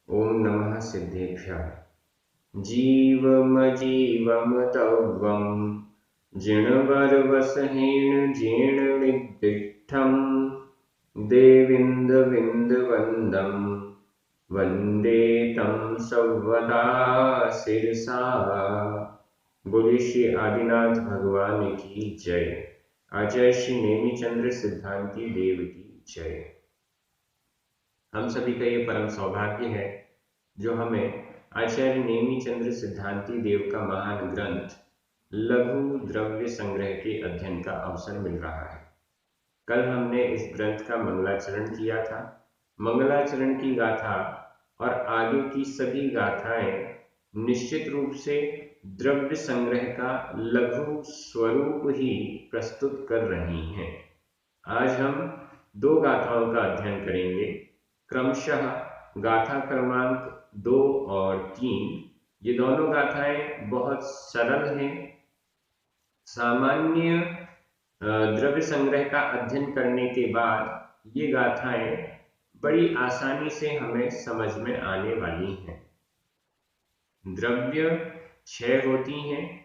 ओम नमः सिद्धेभ्यः। जीवमजीवम तव्वं जिणवरवसहेन जीर्णनिर्दिष्टं देविन्दविन्दवन्दं वन्दे तं सर्वदा शिरसा। बोलिए श्री आदिनाथ भगवान की जय। आचार्य श्री नेमिचंद्र सिद्धांती देव की जय। हम सभी का ये परम सौभाग्य है जो हमें आचार्य नेमिचंद्र सिद्धांती देव का महान ग्रंथ लघु द्रव्य संग्रह के अध्ययन का अवसर मिल रहा है। कल हमने इस ग्रंथ का मंगलाचरण किया था। मंगलाचरण की गाथा और आगे की सभी गाथाएं निश्चित रूप से द्रव्य संग्रह का लघु स्वरूप ही प्रस्तुत कर रही हैं। आज हम दो गाथाओं का अध्ययन करेंगे, क्रमशः गाथा क्रमांक 2 और 3। ये दोनों गाथाएं बहुत सरल हैं। सामान्य द्रव्य संग्रह का अध्ययन करने के बाद ये गाथाएं बड़ी आसानी से हमें समझ में आने वाली हैं। द्रव्य 6 होती हैं,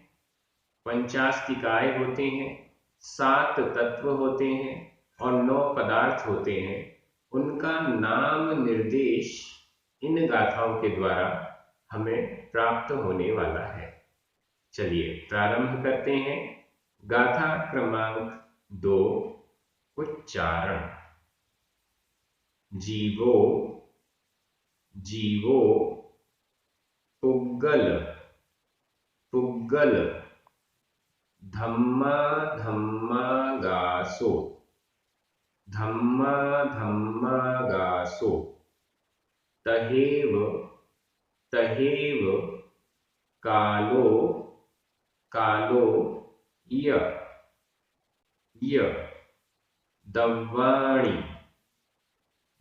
50 होते हैं, 7 तत्व होते हैं और 9 पदार्थ होते हैं। उनका नाम निर्देश इन गाथाओं के द्वारा हमें प्राप्त होने वाला है। चलिए प्रारंभ करते हैं। गाथा क्रमांक 2, उच्चारण। जीवो जीवो पुग्गल पुग्गल धम्मा धम्मा गासो धम्मा धम्मा गासो तहेव तहेव कालो कालो य य दव्वाणि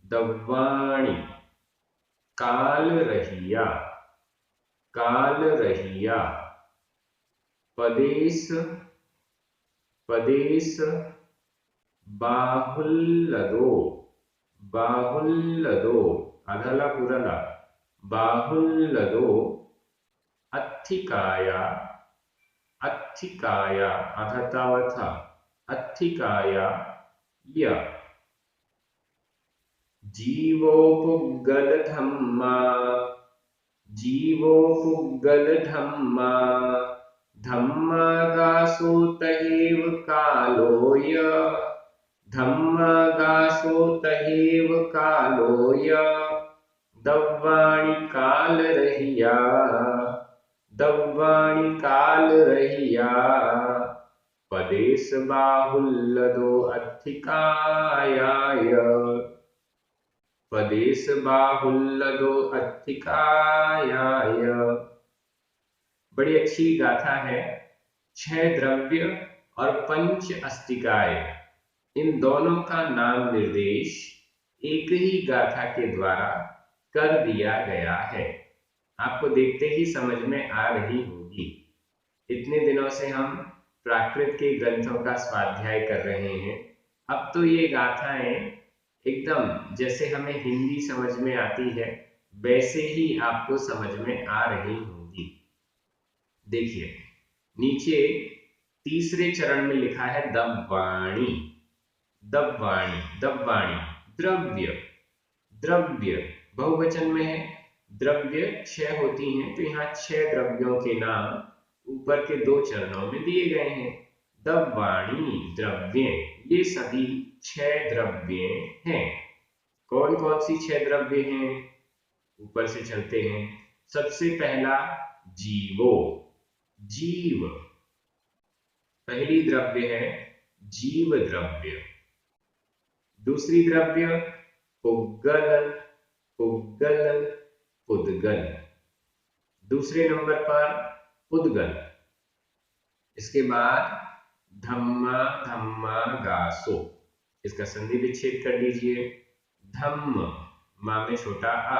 दव्वाणि काल रहिया पदेश पदेश बाहुल्लदो अधला पुरला बाहुल्लदो अत्थिकाया अधतावथा अत्थिकाया य जीवो पुग्गल धम्मा गासो तहेव कालोय धम्मा गासो तहेव कालोय दव्वाणि काल रहिया पदेश बाहुल्लदो अत्थिकायाय पदेश बाहुल्लदो अत्थिकायाय। बड़ी अच्छी गाथा है। 6 द्रव्य और 5 अस्तिकाय, इन दोनों का नाम निर्देश एक ही गाथा के द्वारा कर दिया गया है। आपको देखते ही समझ में आ रही होगी। इतने दिनों से हम प्राकृत के ग्रंथों का स्वाध्याय कर रहे हैं। अब तो ये गाथाएं एकदम जैसे हमें हिंदी समझ में आती है वैसे ही आपको समझ में आ रही होगी। देखिए नीचे तीसरे चरण में लिखा है दव्वाणि द्रव्य बहुवचन में है। द्रव्य 6 होती हैं, तो यहाँ 6 द्रव्यों के नाम ऊपर के 2 चरणों में दिए गए हैं। दव्वाणि द्रव्य, ये सभी 6 द्रव्य हैं। कौन कौन सी 6 द्रव्य हैं, ऊपर से चलते हैं। सबसे पहला जीवो, जीव पहली द्रव्य है जीव द्रव्य। दूसरी द्रव्य पुग्गल पुद्गल। दूसरे नंबर पर पुद्गल। इसके बाद धम्मा गासो, इसका संधि विच्छेद कर लीजिए। धम्म मा में छोटा आ,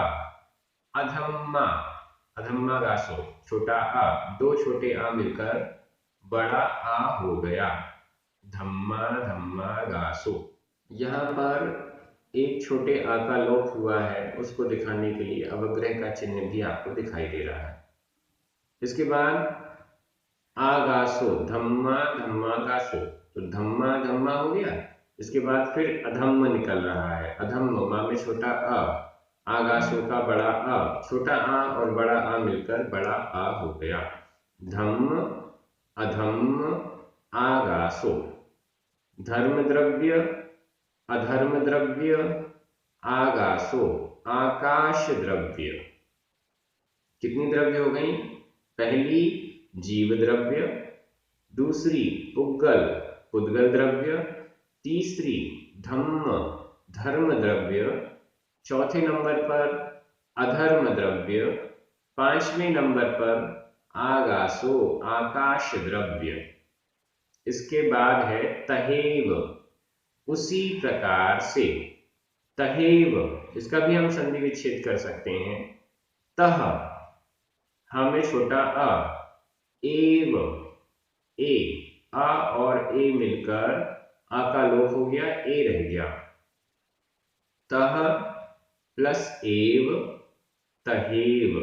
अधम्मा गासो छोटा आ, 2 छोटे आ मिलकर बड़ा आ हो गया, धम्मा गासो। यहाँ पर एक छोटे आ का लोप हुआ है, उसको दिखाने के लिए अवग्रह का चिन्ह भी आपको दिखाई दे रहा है। इसके बाद आगासो, धम्मा धम्मा गासो, तो धम्मा धम्मा हो गया। इसके बाद फिर अधम्म निकल रहा है, अधम्म मां में छोटा अ, आगासो का बड़ा अ, छोटा आ और बड़ा आ मिलकर बड़ा आ हो गया। धम्म अधम्म आगासो। धर्म द्रव्य अधर्म द्रव्य आगासो, आकाश द्रव्य। कितनी द्रव्य हो गई? पहली जीव द्रव्य, दूसरी पुद्गल पुद्गल द्रव्य, तीसरी धम्म धर्म द्रव्य, चौथे नंबर पर अधर्म द्रव्य, पांचवें नंबर पर आगासो आकाश द्रव्य। इसके बाद है तहेव, उसी प्रकार से। तहेव, इसका भी हम संधि विच्छेद कर सकते हैं। तह, हमें छोटा अ, एव, ए, आ और ए मिलकर आ का लोप हो गया, ए रह गया। तह प्लस एव, तहेव।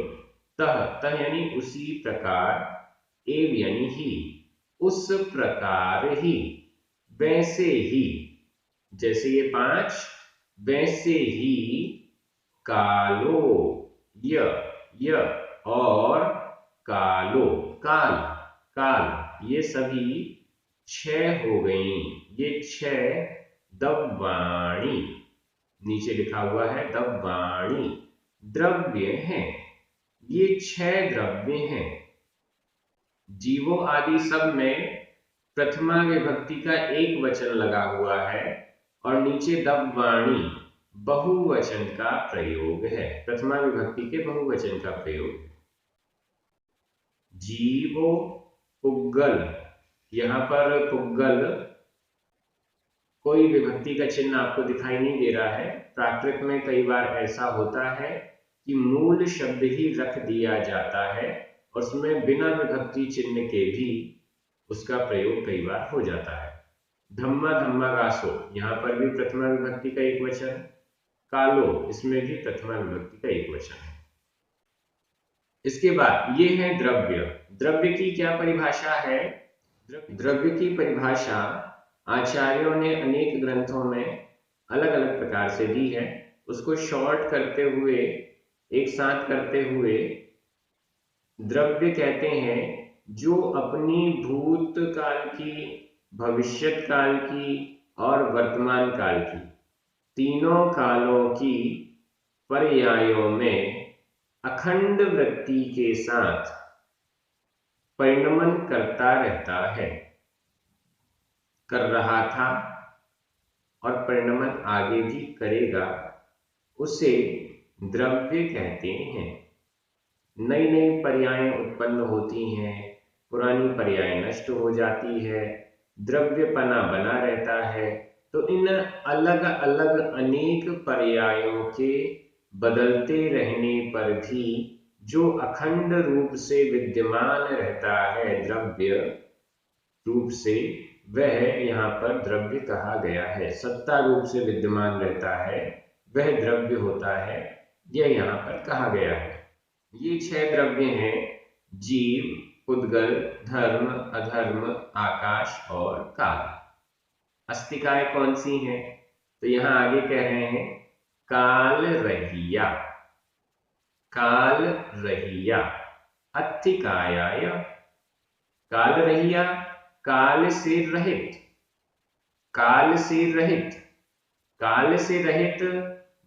तह, तह यानी उसी प्रकार, एव यानी ही, उस प्रकार ही, वैसे ही, जैसे ये 5, वैसे ही कालो, य और कालो, काल काल, ये सभी 6 हो गई। ये 6 दव्वाणी, नीचे लिखा हुआ है दव्वाणी, द्रव्य हैं। ये 6 द्रव्य हैं। जीवों आदि सब में प्रथमा विभक्ति का एक वचन लगा हुआ है और नीचे दव्वाणी बहुवचन का प्रयोग है। प्रथमा विभक्ति के बहुवचन का प्रयोग। जीवो पुद्गल, यहां पर पुद्गल कोई विभक्ति का चिन्ह आपको दिखाई नहीं दे रहा है। प्राकृत में कई बार ऐसा होता है कि मूल शब्द ही रख दिया जाता है और उसमें बिना विभक्ति चिन्ह के भी उसका प्रयोग कई बार हो जाता है। धम्मा धम्मा गासो, यहाँ पर भी प्रथमा विभक्ति का एक वचन। कालो, इसमें भी प्रथमा विभक्ति का एक वचन है। इसके बाद ये है द्रव्य। द्रव्य की क्या परिभाषा है? द्रव्य की परिभाषा आचार्यों ने अनेक ग्रंथों में अलग अलग प्रकार से दी है। उसको शॉर्ट करते हुए, एक साथ करते हुए द्रव्य कहते हैं जो अपनी भूतकाल की, भविष्यत काल की और वर्तमान काल की, तीनों कालों की पर्यायों में अखंड वृत्ति के साथ परिणमन करता रहता है, कर रहा था और परिणमन आगे भी करेगा, उसे द्रव्य कहते हैं। नई नई पर्यायें उत्पन्न होती हैं, पुरानी पर्याय नष्ट हो जाती है, द्रव्यपना बना रहता है। तो इन अलग अलग अनेक पर्यायों के बदलते रहने पर भी जो अखंड रूप से विद्यमान रहता है द्रव्य रूप से, वह यहाँ पर द्रव्य कहा गया है। सत्ता रूप से विद्यमान रहता है, वह द्रव्य होता है, यह यहाँ पर कहा गया है। ये 6 द्रव्य हैं: जीव, पुद्गल, धर्म, अधर्म, आकाश और काल। अस्तिकाएं कौन सी हैं? तो यहां आगे कह रहे हैं काल रहिया, काल रहिया, अत्तिकायाय। काल रहिया, काल से रहित, काल से रहित, काल से रहित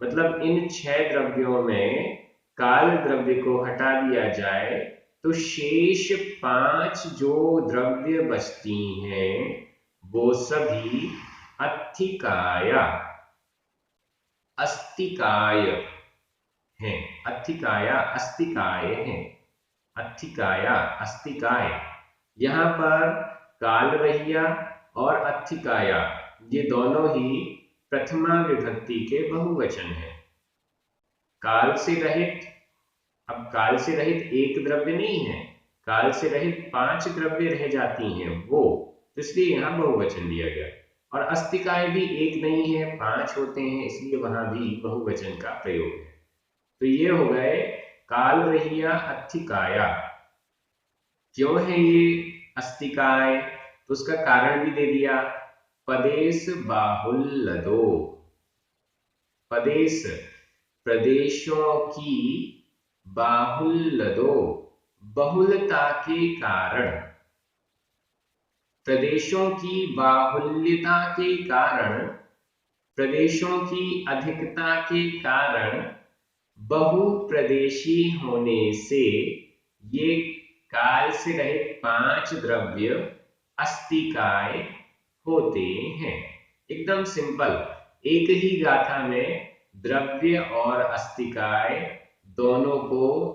मतलब इन 6 द्रव्यों में काल द्रव्य को हटा दिया जाए तो शेष 5 जो द्रव्य बचती हैं वो सभी अत्थिकाया, अस्तिकाय हैं। अत्थिकाया अस्तिकाय हैं, अत्थिकाया अस्तिकाय। यहां पर काल रहिया और अत्थिकाया ये दोनों ही प्रथमा विभक्ति के बहुवचन हैं। काल से रहित, अब काल से रहित एक द्रव्य नहीं है, काल से रहित 5 द्रव्य रह जाती हैं वो, तो इसलिए यहां बहुवचन दिया गया। और अस्तिकाय भी एक नहीं है, 5 होते हैं, इसलिए वहां भी बहुवचन का प्रयोग है। तो ये हो गए काल रहिया अस्तिकाया। क्यों है ये अस्तिकाय, तो उसका कारण भी दे दिया, पदेश बाहुल्यदो। पदेश प्रदेशों की, बाहुल्यदो बहुलता के कारण, प्रदेशों की बाहुल्यता के कारण, प्रदेशों की अधिकता के कारण, बहुप्रदेशी होने से ये काल से रहित 5 द्रव्य अस्तिकाय होते हैं। एकदम सिंपल, एक ही गाथा में द्रव्य और अस्तिकाय दोनों को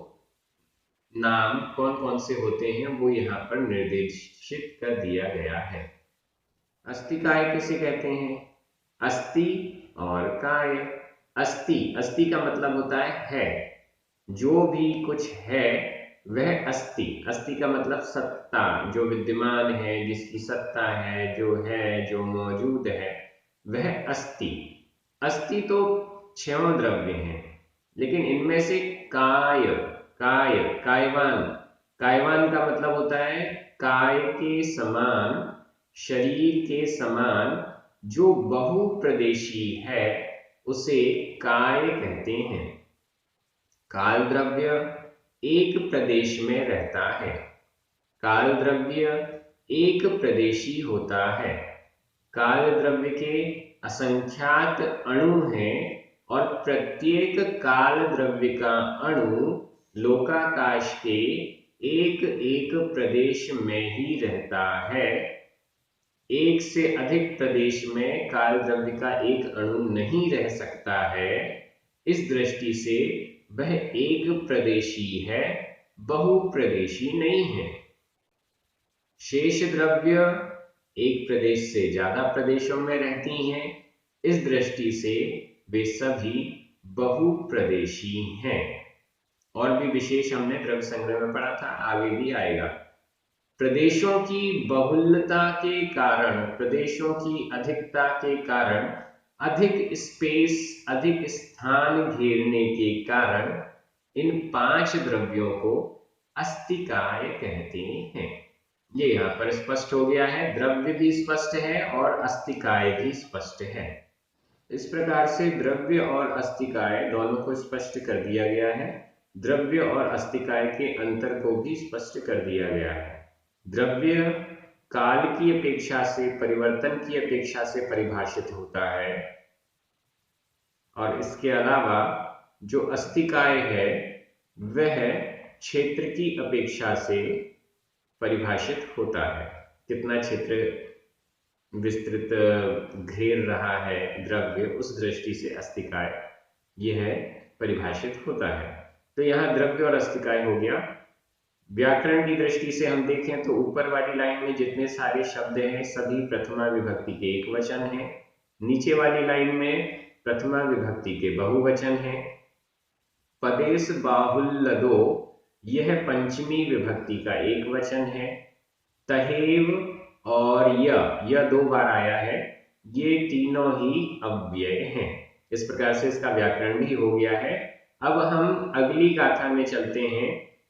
नाम कौन कौन से होते हैं वो यहाँ पर निर्देशित कर दिया गया है। अस्तिकाय किसे कहते हैं? अस्ति और काय। अस्ति, अस्ति का मतलब होता है, जो भी कुछ है वह अस्ति। अस्ति का मतलब सत्ता, जो विद्यमान है, जिसकी सत्ता है, जो है, जो मौजूद है, वह अस्ति। अस्ति तो 6 द्रव्य हैं, लेकिन इनमें से काय, काय, कायवान, कायवान का मतलब होता है काय के समान, शरीर के समान जो बहुप्रदेशी है उसे काय कहते हैं। काल द्रव्य एक प्रदेश में रहता है, काल द्रव्य एक प्रदेशी होता है। काल द्रव्य के असंख्यात अणु हैं और प्रत्येक काल द्रव्य का अणु लोकाकाश के एक एक प्रदेश में ही रहता है। एक से अधिक प्रदेश में काल द्रव्य का एक अणु नहीं रह सकता है। इस दृष्टि से वह एक प्रदेशी है, बहुप्रदेशी नहीं है। शेष द्रव्य एक प्रदेश से ज्यादा प्रदेशों में रहती हैं, इस दृष्टि से वे सभी बहुप्रदेशी हैं। और भी विशेष हमने द्रव्य संग्रह में पढ़ा था, आगे भी आएगा। प्रदेशों की बहुलता के कारण, प्रदेशों की अधिकता के कारण, अधिक स्पेस, अधिक स्थान घेरने के कारण इन 5 द्रव्यों को अस्तिकाय कहते हैं। ये यहाँ पर स्पष्ट हो गया है, द्रव्य भी स्पष्ट है और अस्तिकाय भी स्पष्ट है। इस प्रकार से द्रव्य और अस्तिकाय दोनों को स्पष्ट कर दिया गया है। द्रव्य और अस्तिकाय के अंतर को भी स्पष्ट कर दिया गया है। द्रव्य काल की अपेक्षा से, परिवर्तन की अपेक्षा से परिभाषित होता है, और इसके अलावा जो अस्तिकाय है वह क्षेत्र की अपेक्षा से परिभाषित होता है। कितना क्षेत्र विस्तृत घेर रहा है द्रव्य, उस दृष्टि से अस्तिकाय यह परिभाषित होता है। तो यहाँ द्रव्य और अस्तिकाय हो गया। व्याकरण की दृष्टि से हम देखें तो ऊपर वाली लाइन में जितने सारे शब्द हैं सभी प्रथमा विभक्ति के एक वचन हैं। नीचे वाली लाइन में प्रथमा विभक्ति के बहुवचन हैं। पदेश बाहुल्यदो यह पंचमी विभक्ति का एक वचन है। तहेव और यह 2 बार आया है, ये तीनों ही अव्यय हैं। इस प्रकार से इसका व्याकरण भी हो गया है। अब हम अगली गाथा में चलते हैं।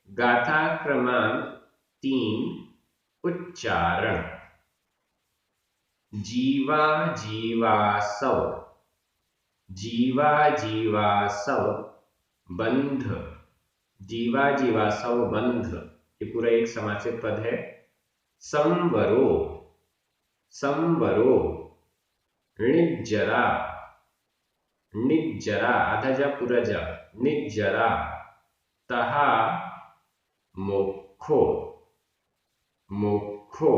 गाथा क्रमांक 3, उच्चारण। जीवा जीवासव, जीवा जीवासव बंध, जीवा जीवासव बंध, ये पूरा एक समासित पद है। संवरो, संवरो, णिज्जरा, निज्जरा, आधा जा पूरा जा, निज्जरा, तहा मोक्षो, मोक्षो,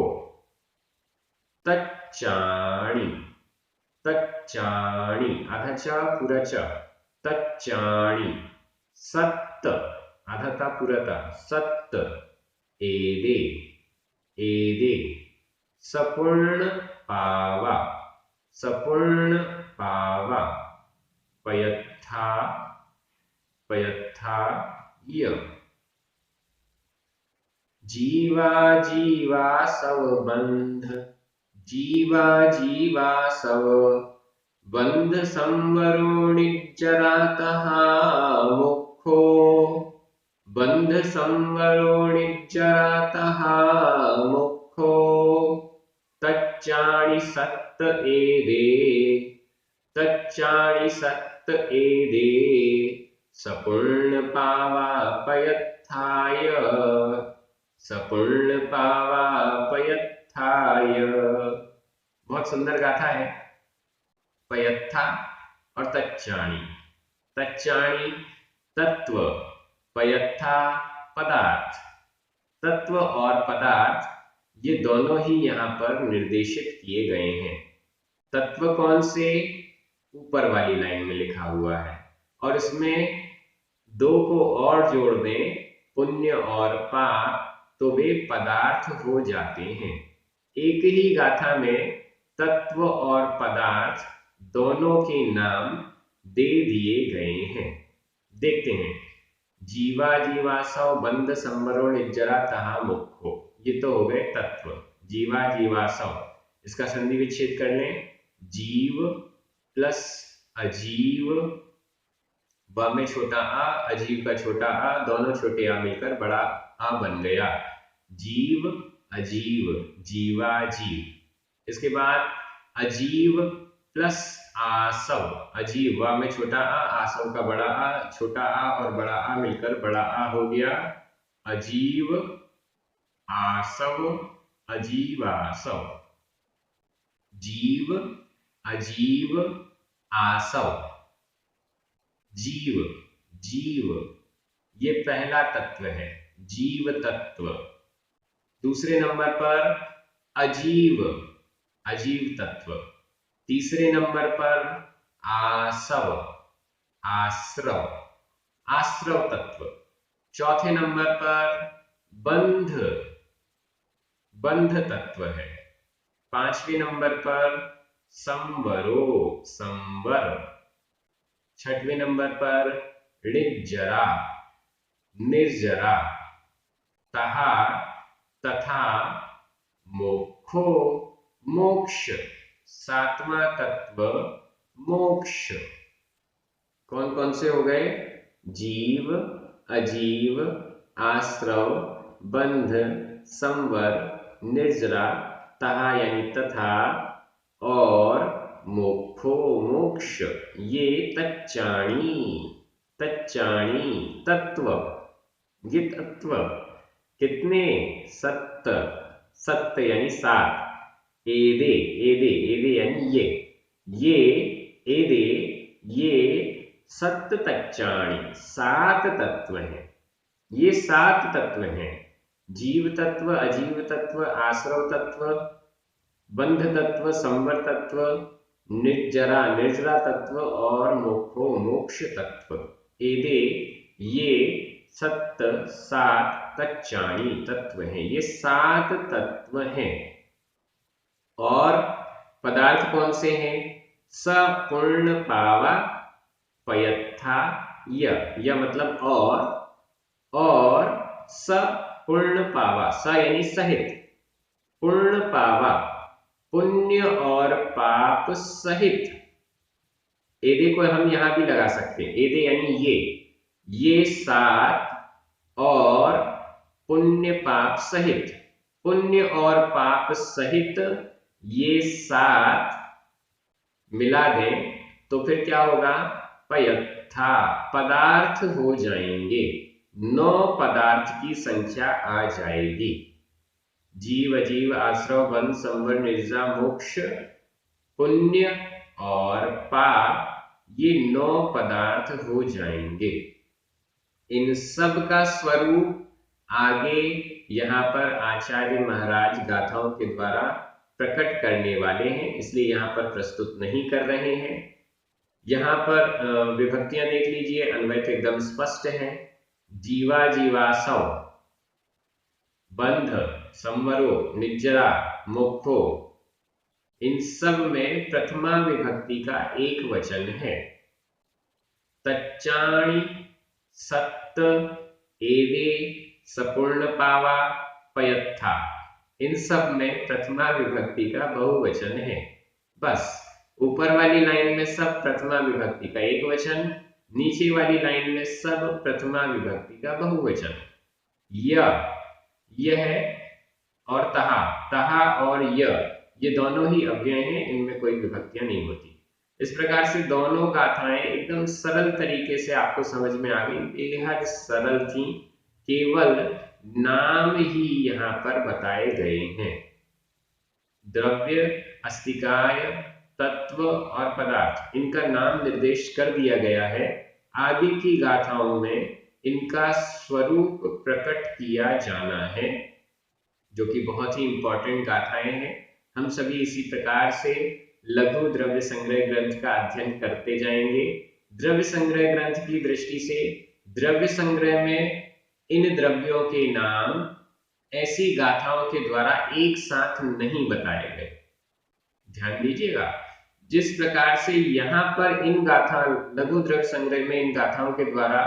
तच्चाणी, तच्चाणी, आधा चा पूरा चा, तच्चाणी, सत्त, आधा ता पूरा ता, सत्त, एदे, एदे, सपूर्ण पावा, सपूर्ण पावा, पयत्था, पयत्था य, जीवा जीवा सव बंध, जीवा जीवासव बंध संवरो निज्जरातः मुखो बंध संवरो निज्जरातः मुखो तच्चाणि सत्त एदे तच्चाणि सत्त एदे सपूर्ण पावापयत्थाय सपूर्ण पावापयत्थाय। बहुत सुंदर गाथा है। पयत्था और तच्चाणी। तच्चाणी तत्व, पयत्था पदार्थ। तत्व और पदार्थ ये दोनों ही यहाँ पर निर्देशित किए गए हैं। तत्व कौन से? ऊपर वाली लाइन में लिखा हुआ है, और इसमें दो को और जोड़ दें, पुण्य और पाप, तो वे पदार्थ हो जाते हैं। एक ही गाथा में तत्व और पदार्थ दोनों के नाम दे दिए गए हैं। देखते हैं। जीवा जीवासव बंध संवरो निज्जरा तहा मुखो, ये तो हो गए तत्व। जीवा जीवासव, इसका संधि विच्छेद कर लें। जीव प्लस अजीव, व में छोटा आ, अजीव का छोटा आ, दोनों छोटे आ मिलकर बड़ा आ बन गया। जीव अजीव, जीवा जीव। इसके बाद अजीव प्लस आसव, अजीव व में छोटा आ, आसव का बड़ा आ, छोटा आ और बड़ा आ मिलकर बड़ा आ हो गया। अजीव आसव, अजीवासव। जीव अजीव आसव, जीव जीव, ये पहला तत्व है, जीव तत्व। दूसरे नंबर पर अजीव, अजीव तत्व। तीसरे नंबर पर आसव, आश्रव, आश्रव तत्व। चौथे नंबर पर बंध, बंध तत्व है। पांचवें नंबर पर संवरो, संवर। छठवें नंबर पर निज्जरा, निर्जरा। तहा तथा मोक्षो, मोक्ष। सातवां तत्व मोक्ष। कौन कौन से हो गए? जीव अजीव आश्रव बंध संवर निर्जरा, तहा यानी तथा, और मोक्षो मोक्ष। ये तच्चाणी, तच्चाणी तत्व, ये तत्व कितने? सत्त, सत्त यानी सात। एदे, एदे एदे यानी ये एदे, ये सत्त तच्चाणी, सात तत्व हैं। ये सात तत्व हैं। जीव तत्व, अजीव तत्व, आश्रव तत्व, बंध तत्व, संवर तत्व, निर्जरा, निर्जरा तत्व और मोक्षो, मोक्ष तत्व। एदे, ये सत्त, सात तच्चाणी तत्व हैं। ये सात तत्व हैं। और पदार्थ कौन से हैं? सपूर्ण पावा पयत्था य मतलब और सपूर्ण पावा, स यानी सहित, पूर्ण पावा पुण्य और पाप सहित। एदे को हम यहां भी लगा सकते हैं। एदे यानी ये सात और पुण्य पाप सहित, पुण्य और पाप सहित ये सात मिला दें तो फिर क्या होगा? पयत्था, पदार्थ हो जाएंगे। 9 पदार्थ की संख्या आ जाएगी। जीव अजीव आश्रव बंध संवर निर्जरा मोक्ष पुण्य और पाप, ये 9 पदार्थ हो जाएंगे। इन सब का स्वरूप आगे यहाँ पर आचार्य महाराज गाथाओं के द्वारा प्रकट करने वाले हैं, इसलिए यहाँ पर प्रस्तुत नहीं कर रहे हैं। यहाँ पर विभक्तियां देख लीजिए, अन्वय तो एकदम स्पष्ट है। जीवा जीवासव, बंध संवरो निज्जरा मोक्षो, इन सब में प्रथमा विभक्ति का एक वचन है। तच्चाणी सत्त एदे सपूर्ण पावा पयत्था, इन सब में प्रथमा विभक्ति का बहुवचन है। बस ऊपर वाली लाइन में सब प्रथमा विभक्ति का एक वचन, नीचे वाली लाइन में सब प्रथमा विभक्ति का बहुवचन। यह और तहा, तहा और ये दोनों ही अव्यय हैं, इनमें कोई विभक्तियां नहीं होती। इस प्रकार से दोनों गाथाएं एकदम सरल तरीके से आपको समझ में आ गई, बेहद सरल थी। केवल नाम ही यहाँ पर बताए गए हैं। द्रव्य, अस्तिकाय, तत्व और पदार्थ, इनका नाम निर्देश कर दिया गया है। आगे की गाथाओं में इनका स्वरूप प्रकट किया जाना है, जो कि बहुत ही इंपॉर्टेंट गाथाएं हैं। हम सभी इसी प्रकार से लघु द्रव्य संग्रह ग्रंथ का अध्ययन करते जाएंगे। द्रव्य संग्रह ग्रंथ की दृष्टि से द्रव्य संग्रह में इन द्रव्यों के नाम ऐसी गाथाओं के द्वारा एक साथ नहीं बताए गए। ध्यान दीजिएगा, जिस प्रकार से यहाँ पर इन गाथा लघु द्रव्य संग्रह में इन गाथाओं के द्वारा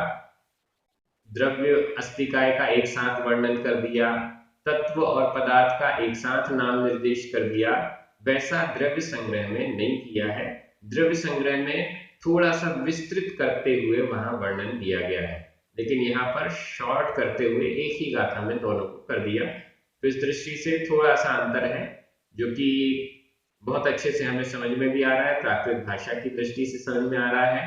द्रव्य अस्तिकाय का एक साथ वर्णन कर दिया, तत्व और पदार्थ का एक साथ नाम निर्देश कर दिया, वैसा द्रव्य संग्रह में नहीं किया है। द्रव्य संग्रह में थोड़ा सा विस्तृत करते हुए वहां वर्णन दिया गया है, लेकिन यहाँ पर शॉर्ट करते हुए एक ही गाथा में दोनों को कर दिया। तो इस दृष्टि से थोड़ा सा अंतर है, जो कि बहुत अच्छे से हमें समझ में भी आ रहा है, प्राकृत भाषा की दृष्टि से समझ में आ रहा है।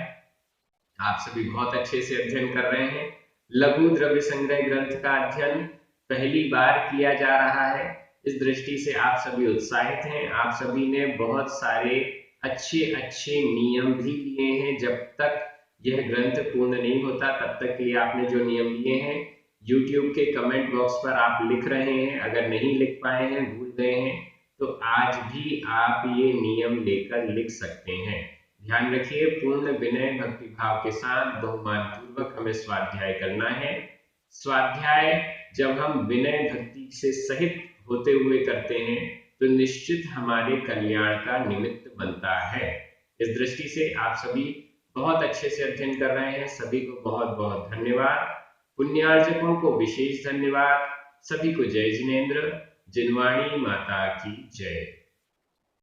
आप सभी बहुत अच्छे से अध्ययन कर रहे हैं। लघु द्रव्य संग्रह ग्रंथ का अध्ययन पहली बार किया जा रहा है, इस दृष्टि से आप सभी उत्साहित हैं। आप सभी ने बहुत सारे अच्छे अच्छे नियम भी लिए हैं। जब तक यह ग्रंथ पूर्ण नहीं होता तब तक के लिए आपने जो नियम लिए हैं YouTube के कमेंट बॉक्स पर आप लिख रहे हैं। अगर नहीं लिख पाए हैं, भूल गए हैं, तो आज भी आप ये नियम लेकर लिख सकते हैं। ध्यान रखिए, पूर्ण विनय भक्ति भाव के साथ बहुमान पूर्वक हमें स्वाध्याय करना है। स्वाध्याय जब हम विनय भक्ति से सहित होते हुए करते हैं तो निश्चित हमारे कल्याण का निमित्त बनता है। इस दृष्टि से आप सभी बहुत अच्छे से अध्ययन कर रहे हैं। सभी को बहुत बहुत धन्यवाद। पुण्यार्जकों को विशेष धन्यवाद। सभी को जय जिनेन्द्र। जिनवाणी माता की जय।